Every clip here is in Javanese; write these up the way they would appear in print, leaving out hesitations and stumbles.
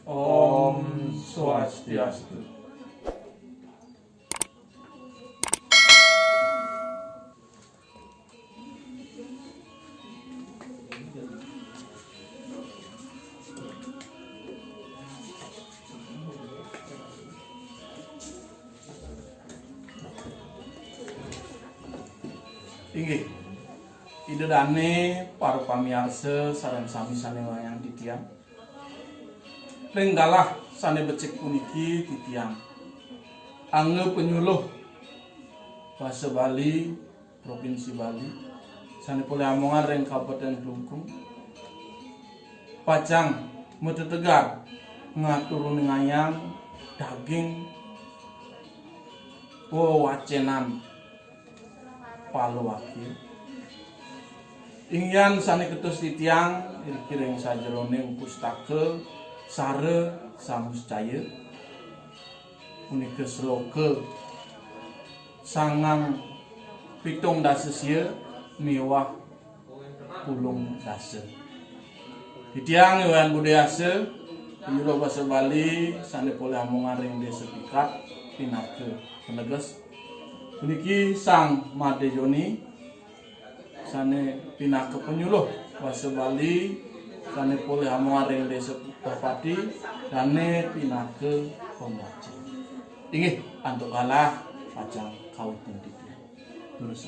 Om Swastiastu. Inggih, idedane para pamirsa sareng sami sanewayang titiang. Renggalah sane becik puniki titiang. Ange penyuluh Basa Bali Provinsi Bali sane pole amongan reng Kabupaten Klungkung. Pacang metetegar ngaturun ngayang daging wacenan Palu wakil ingyan sane ketus titiang kireng sajerone pustaka sare samuscaya punika sloka sangang pitung dasa sia miwah pulung dasa titiang ewan budayasa penyuluh Basa Bali sane pole amongan ring desa pikat pinake peneges puniki Sang Madejoni sane pinake penyuluh Basa Bali sane pole amongan ring desa Pati sane pinake pembaca. Inggih antuk kalah pacang kawitan titiang. Terus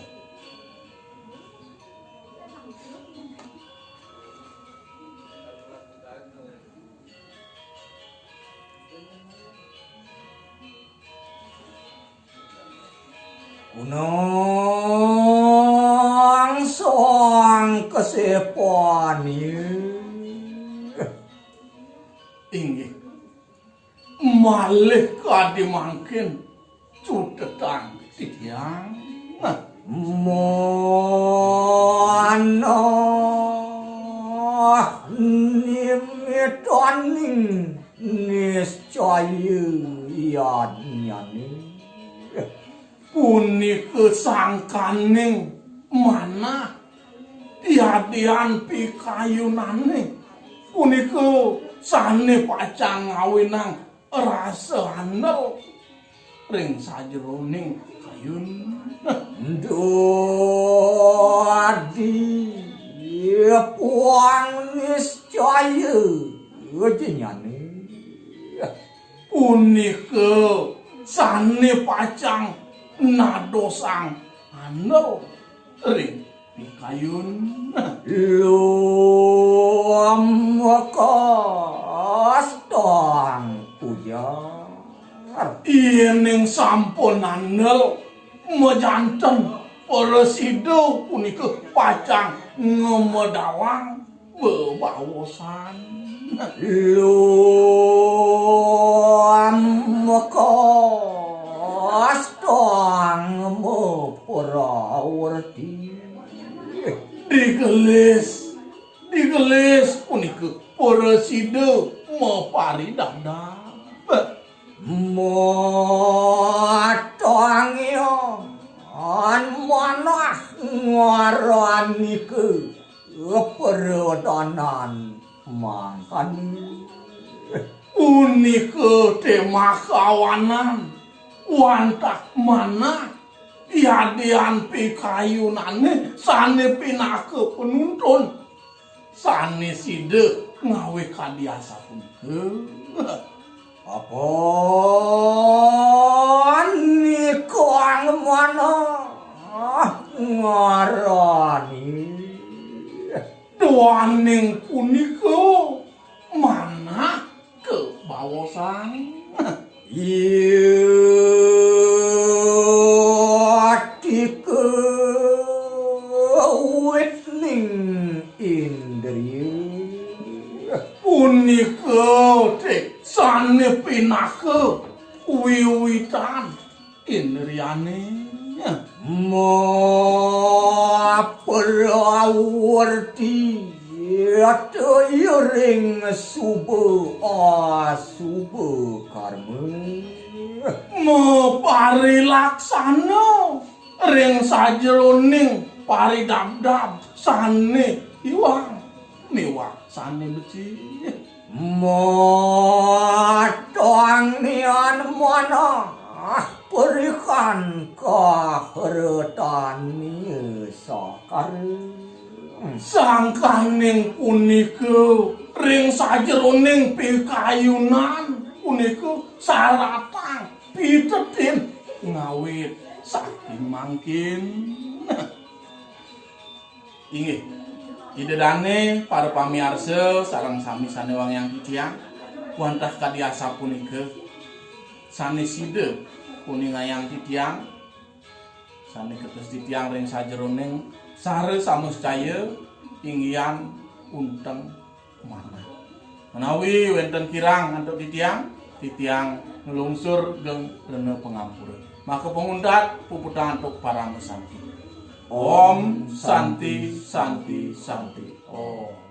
Unang soang keseponi inggih malih kadi mangkin cutetan titiang mono nimitoning niscaya yadnyani punika sangkaning mana diadian pikayunane punika sane pacang ngawinang rasa andel ring sajeroning kayun Duadi puang niscaya jenyane punika sane pacang nadosang andel ring pikayun Kastang pujar ining sampun andel mejanten Presida punika pacang ngemedawang bebawosan kastang mepurawarti digelis punika Presida meparidandap Motongyo manah ngarani ke peradanan mangkan punika tema kawanan wantak mana yadian pikayunane sane pinake penuntun sane side ngawe kadiasa punika apa nikang mana ngarani doaning punika mana kebawosan Tike witning indriya punika tek sane pinake wiwitan indriyane Mapurawarti ring suba karma meparilaksana ring sajeroning paridabdab sane iwang miwak sane beci Motong nian mana berikan kehormatan sakar. Sangkaning punika ring sajeroning pikayunan punika saratang pitetin ngawit saking mangkin. Inggih, idedane para pamiarsa sareng sami sanewang yang titiang wantah kadiasa punika saneside kuningayang titiang sane ketus titiang ring sajeroning sare samuscaya inggian unteng manah. Menawi wonten kirang antuk titiang ngelungsur geng rene pengampura. Maka pengundat puputang antuk para mesanti. Om Santi Santi Santi. Om.